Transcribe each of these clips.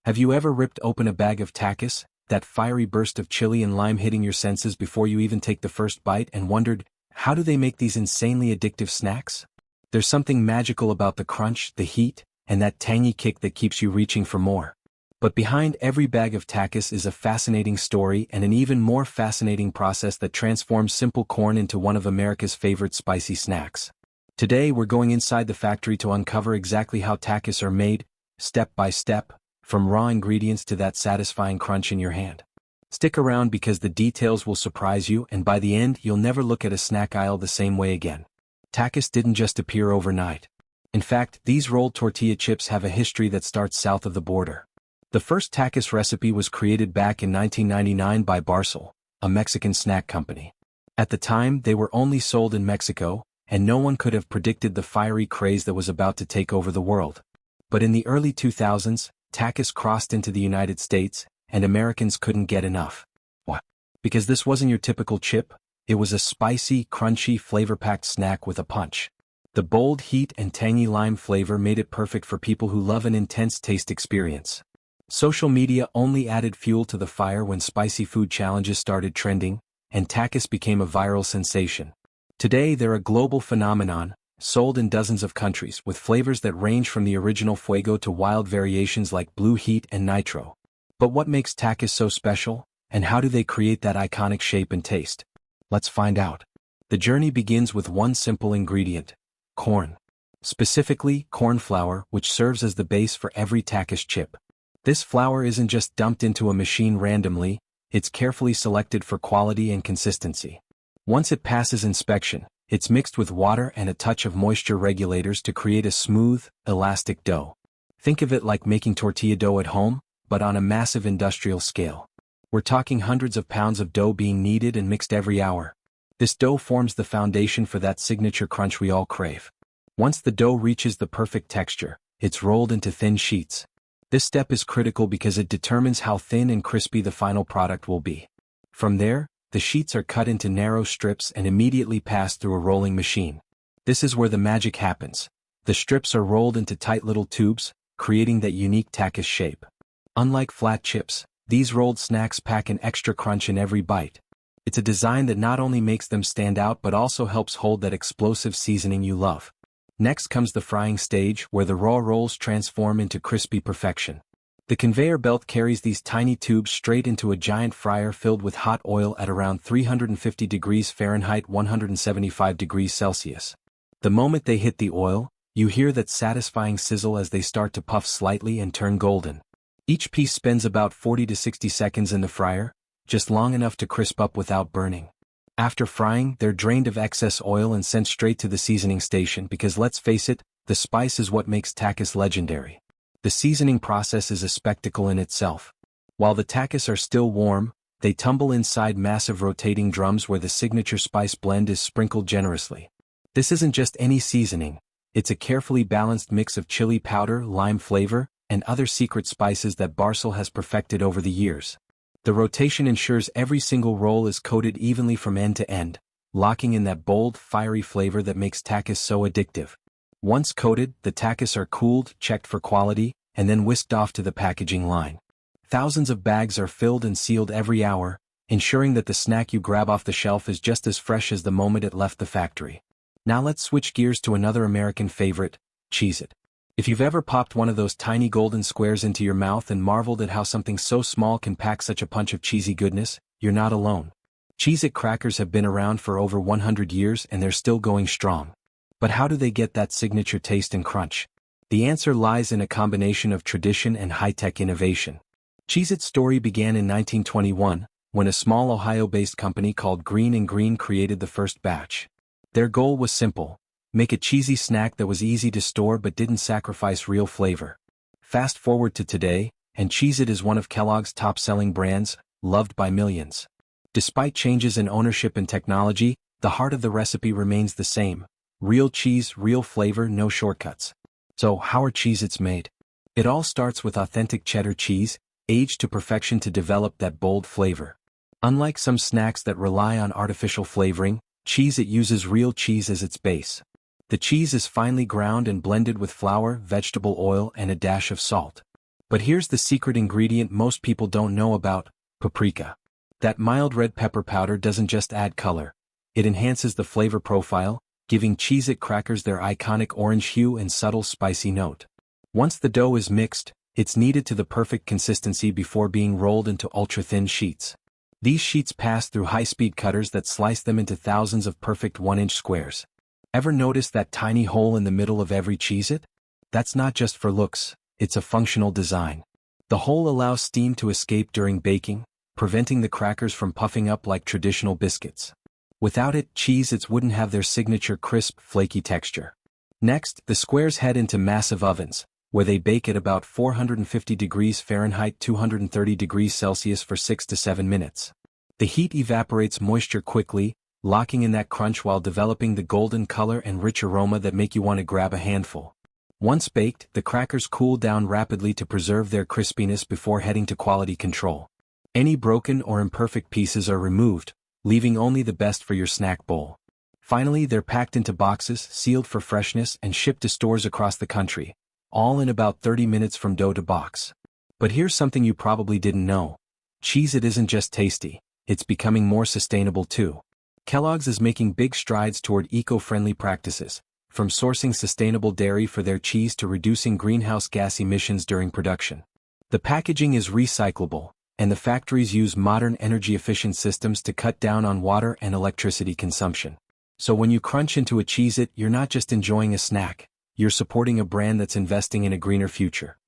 Have you ever ripped open a bag of Takis, that fiery burst of chili and lime hitting your senses before you even take the first bite, and wondered, how do they make these insanely addictive snacks? There's something magical about the crunch, the heat, and that tangy kick that keeps you reaching for more. But behind every bag of Takis is a fascinating story and an even more fascinating process that transforms simple corn into one of America's favorite spicy snacks. Today we're going inside the factory to uncover exactly how Takis are made, step by step, from raw ingredients to that satisfying crunch in your hand. Stick around because the details will surprise you, and by the end you'll never look at a snack aisle the same way again. Takis didn't just appear overnight. In fact, these rolled tortilla chips have a history that starts south of the border. The first Takis recipe was created back in 1999 by Barcel, a Mexican snack company. At the time, they were only sold in Mexico, and no one could have predicted the fiery craze that was about to take over the world. But in the early 2000s, Takis crossed into the United States, and Americans couldn't get enough. Why? Because this wasn't your typical chip, it was a spicy, crunchy, flavor-packed snack with a punch. The bold heat and tangy lime flavor made it perfect for people who love an intense taste experience. Social media only added fuel to the fire when spicy food challenges started trending, and Takis became a viral sensation. Today they're a global phenomenon, sold in dozens of countries with flavors that range from the original Fuego to wild variations like Blue Heat and Nitro. But what makes Takis so special, and how do they create that iconic shape and taste? Let's find out. The journey begins with one simple ingredient: corn. Specifically, corn flour, which serves as the base for every Takis chip. This flour isn't just dumped into a machine randomly, it's carefully selected for quality and consistency. Once it passes inspection, it's mixed with water and a touch of moisture regulators to create a smooth, elastic dough. Think of it like making tortilla dough at home, but on a massive industrial scale. We're talking hundreds of pounds of dough being kneaded and mixed every hour. This dough forms the foundation for that signature crunch we all crave. Once the dough reaches the perfect texture, it's rolled into thin sheets. This step is critical because it determines how thin and crispy the final product will be. From there, the sheets are cut into narrow strips and immediately passed through a rolling machine. This is where the magic happens. The strips are rolled into tight little tubes, creating that unique Takis shape. Unlike flat chips, these rolled snacks pack an extra crunch in every bite. It's a design that not only makes them stand out but also helps hold that explosive seasoning you love. Next comes the frying stage, where the raw rolls transform into crispy perfection. The conveyor belt carries these tiny tubes straight into a giant fryer filled with hot oil at around 350 degrees Fahrenheit 175 degrees Celsius. The moment they hit the oil, you hear that satisfying sizzle as they start to puff slightly and turn golden. Each piece spends about 40 to 60 seconds in the fryer, just long enough to crisp up without burning. After frying, they're drained of excess oil and sent straight to the seasoning station because, let's face it, the spice is what makes Takis legendary. The seasoning process is a spectacle in itself. While the Takis are still warm, they tumble inside massive rotating drums where the signature spice blend is sprinkled generously. This isn't just any seasoning, it's a carefully balanced mix of chili powder, lime flavor, and other secret spices that Barcel has perfected over the years. The rotation ensures every single roll is coated evenly from end to end, locking in that bold, fiery flavor that makes Takis so addictive. Once coated, the Takis are cooled, checked for quality, and then whisked off to the packaging line. Thousands of bags are filled and sealed every hour, ensuring that the snack you grab off the shelf is just as fresh as the moment it left the factory. Now let's switch gears to another American favorite, Cheez-It. If you've ever popped one of those tiny golden squares into your mouth and marveled at how something so small can pack such a punch of cheesy goodness, you're not alone. Cheez-It crackers have been around for over 100 years and they're still going strong. But how do they get that signature taste and crunch? The answer lies in a combination of tradition and high-tech innovation. Cheez-It's story began in 1921, when a small Ohio-based company called Green & Green created the first batch. Their goal was simple: make a cheesy snack that was easy to store but didn't sacrifice real flavor. Fast forward to today, and Cheez-It is one of Kellogg's top-selling brands, loved by millions. Despite changes in ownership and technology, the heart of the recipe remains the same: real cheese, real flavor, no shortcuts. So, how are Cheez-Its made? It all starts with authentic cheddar cheese, aged to perfection to develop that bold flavor. Unlike some snacks that rely on artificial flavoring, Cheez-It uses real cheese as its base. The cheese is finely ground and blended with flour, vegetable oil, and a dash of salt. But here's the secret ingredient most people don't know about: paprika. That mild red pepper powder doesn't just add color. It enhances the flavor profile, giving Cheez-It crackers their iconic orange hue and subtle spicy note. Once the dough is mixed, it's kneaded to the perfect consistency before being rolled into ultra-thin sheets. These sheets pass through high-speed cutters that slice them into thousands of perfect 1-inch squares. Ever notice that tiny hole in the middle of every Cheez-It? That's not just for looks, it's a functional design. The hole allows steam to escape during baking, preventing the crackers from puffing up like traditional biscuits. Without it, Cheez-Its wouldn't have their signature crisp, flaky texture. Next, the squares head into massive ovens, where they bake at about 450 degrees Fahrenheit 230 degrees Celsius for 6 to 7 minutes. The heat evaporates moisture quickly, locking in that crunch while developing the golden color and rich aroma that make you want to grab a handful. Once baked, the crackers cool down rapidly to preserve their crispiness before heading to quality control. Any broken or imperfect pieces are removed, leaving only the best for your snack bowl. Finally, they're packed into boxes, sealed for freshness, and shipped to stores across the country, all in about 30 minutes from dough to box. But here's something you probably didn't know. Cheez-It isn't just tasty, it's becoming more sustainable too. Kellogg's is making big strides toward eco-friendly practices, from sourcing sustainable dairy for their cheese to reducing greenhouse gas emissions during production. The packaging is recyclable, and the factories use modern energy-efficient systems to cut down on water and electricity consumption. So when you crunch into a Cheez-It, you're not just enjoying a snack, you're supporting a brand that's investing in a greener future.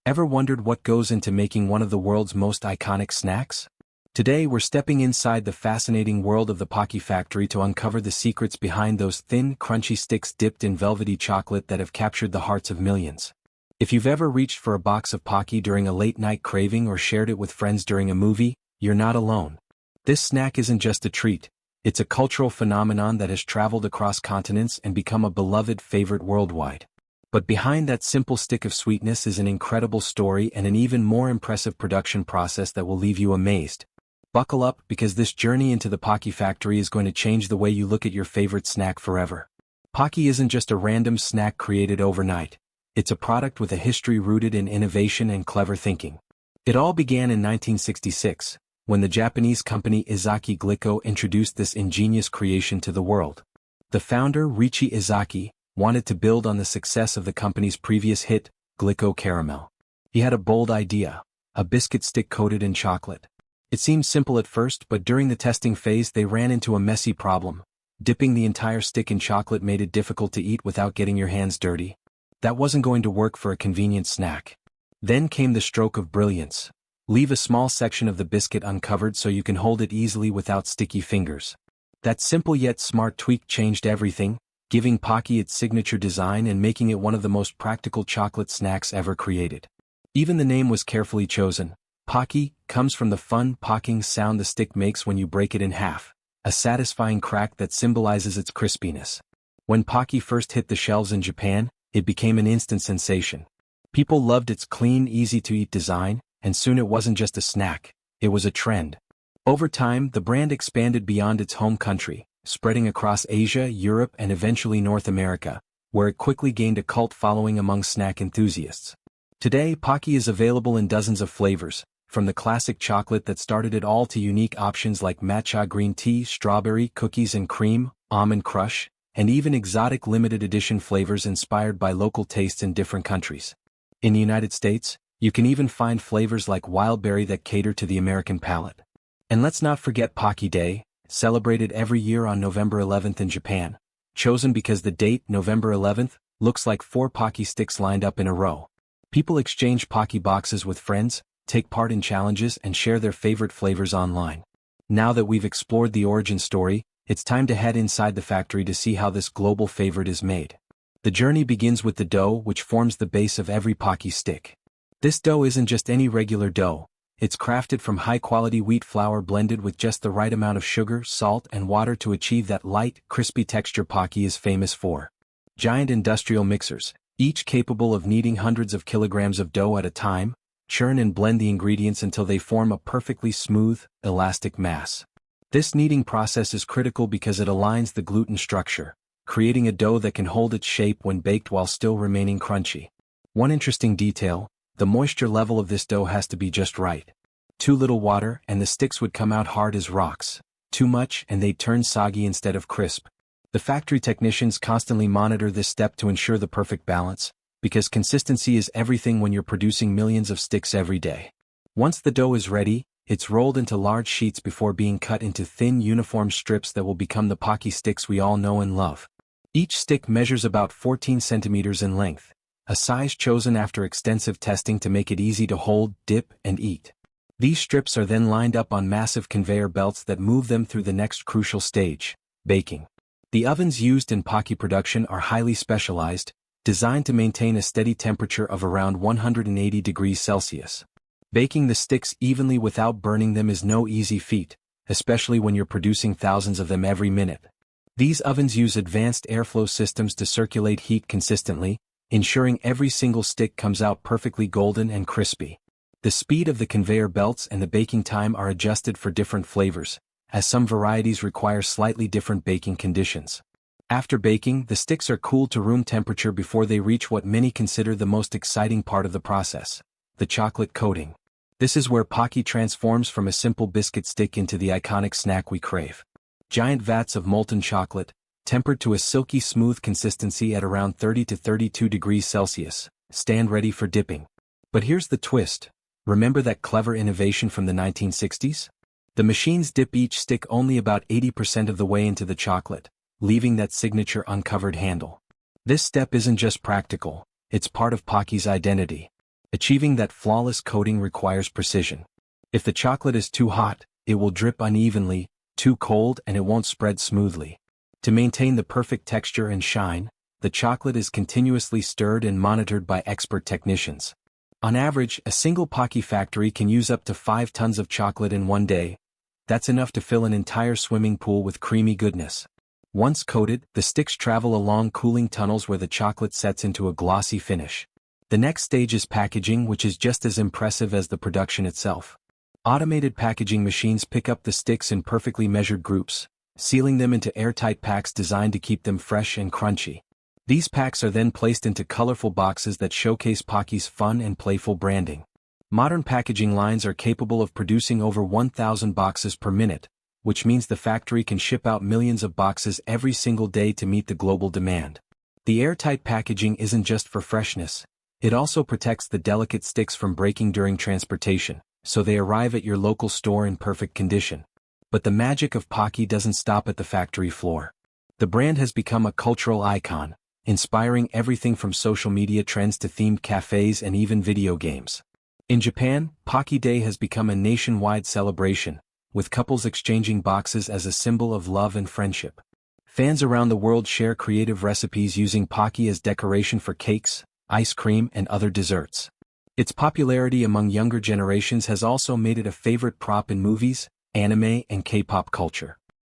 Ever wondered what goes into making one of the world's most iconic snacks? Today we're stepping inside the fascinating world of the Pocky factory to uncover the secrets behind those thin, crunchy sticks dipped in velvety chocolate that have captured the hearts of millions. If you've ever reached for a box of Pocky during a late-night craving or shared it with friends during a movie, you're not alone. This snack isn't just a treat, it's a cultural phenomenon that has traveled across continents and become a beloved favorite worldwide. But behind that simple stick of sweetness is an incredible story and an even more impressive production process that will leave you amazed. Buckle up, because this journey into the Pocky factory is going to change the way you look at your favorite snack forever. Pocky isn't just a random snack created overnight. It's a product with a history rooted in innovation and clever thinking. It all began in 1966, when the Japanese company Izaki Glico introduced this ingenious creation to the world. The founder, Riichi Izaki, wanted to build on the success of the company's previous hit, Glico Caramel. He had a bold idea: a biscuit stick coated in chocolate. It seemed simple at first, but during the testing phase they ran into a messy problem. Dipping the entire stick in chocolate made it difficult to eat without getting your hands dirty. That wasn't going to work for a convenient snack. Then came the stroke of brilliance. Leave a small section of the biscuit uncovered so you can hold it easily without sticky fingers. That simple yet smart tweak changed everything, giving Pocky its signature design and making it one of the most practical chocolate snacks ever created. Even the name was carefully chosen. Pocky comes from the fun pocking sound the stick makes when you break it in half, a satisfying crack that symbolizes its crispiness. When Pocky first hit the shelves in Japan, it became an instant sensation. People loved its clean, easy-to-eat design, and soon it wasn't just a snack, it was a trend. Over time, the brand expanded beyond its home country, spreading across Asia, Europe, and eventually North America, where it quickly gained a cult following among snack enthusiasts. Today, Pocky is available in dozens of flavors, from the classic chocolate that started it all to unique options like matcha green tea, strawberry, cookies and cream, almond crush, and even exotic limited edition flavors inspired by local tastes in different countries. In the United States, you can even find flavors like wild berry that cater to the American palate. And let's not forget Pocky Day, celebrated every year on November 11th in Japan, chosen because the date, November 11th, looks like 4 Pocky sticks lined up in a row. People exchange Pocky boxes with friends, take part in challenges, and share their favorite flavors online. Now that we've explored the origin story, it's time to head inside the factory to see how this global favorite is made. The journey begins with the dough, which forms the base of every Pocky stick. This dough isn't just any regular dough. It's crafted from high-quality wheat flour blended with just the right amount of sugar, salt, and water to achieve that light, crispy texture Pocky is famous for. Giant industrial mixers, each capable of kneading hundreds of kilograms of dough at a time, churn and blend the ingredients until they form a perfectly smooth, elastic mass. This kneading process is critical because it aligns the gluten structure, creating a dough that can hold its shape when baked while still remaining crunchy. One interesting detail: The moisture level of this dough has to be just right. Too little water and the sticks would come out hard as rocks. Too much and they'd turn soggy instead of crisp. The factory technicians constantly monitor this step to ensure the perfect balance, because consistency is everything when you're producing millions of sticks every day. Once the dough is ready, it's rolled into large sheets before being cut into thin uniform strips that will become the Pocky Sticks we all know and love. Each stick measures about 14 centimeters in length, a size chosen after extensive testing to make it easy to hold, dip, and eat. These strips are then lined up on massive conveyor belts that move them through the next crucial stage, baking. The ovens used in Pocky production are highly specialized, designed to maintain a steady temperature of around 180 degrees Celsius. Baking the sticks evenly without burning them is no easy feat, especially when you're producing thousands of them every minute. These ovens use advanced airflow systems to circulate heat consistently, ensuring every single stick comes out perfectly golden and crispy. The speed of the conveyor belts and the baking time are adjusted for different flavors, as some varieties require slightly different baking conditions. After baking, the sticks are cooled to room temperature before they reach what many consider the most exciting part of the process, the chocolate coating. This is where Pocky transforms from a simple biscuit stick into the iconic snack we crave. Giant vats of molten chocolate, tempered to a silky smooth consistency at around 30 to 32 degrees Celsius, stand ready for dipping. But here's the twist. Remember that clever innovation from the 1960s? The machines dip each stick only about 80% of the way into the chocolate, leaving that signature uncovered handle. This step isn't just practical, it's part of Pocky's identity. Achieving that flawless coating requires precision. If the chocolate is too hot, it will drip unevenly, too cold and it won't spread smoothly. To maintain the perfect texture and shine, the chocolate is continuously stirred and monitored by expert technicians. On average, a single Pocky factory can use up to 5 tons of chocolate in one day. That's enough to fill an entire swimming pool with creamy goodness. Once coated, the sticks travel along cooling tunnels where the chocolate sets into a glossy finish. The next stage is packaging, which is just as impressive as the production itself. Automated packaging machines pick up the sticks in perfectly measured groups, sealing them into airtight packs designed to keep them fresh and crunchy. These packs are then placed into colorful boxes that showcase Pocky's fun and playful branding. Modern packaging lines are capable of producing over 1,000 boxes per minute, which means the factory can ship out millions of boxes every single day to meet the global demand. The airtight packaging isn't just for freshness. It also protects the delicate sticks from breaking during transportation, so they arrive at your local store in perfect condition. But the magic of Pocky doesn't stop at the factory floor. The brand has become a cultural icon, inspiring everything from social media trends to themed cafes and even video games. In Japan, Pocky Day has become a nationwide celebration, with couples exchanging boxes as a symbol of love and friendship. Fans around the world share creative recipes using Pocky as decoration for cakes, ice cream, and other desserts. Its popularity among younger generations has also made it a favorite prop in movies, anime, and K-pop culture.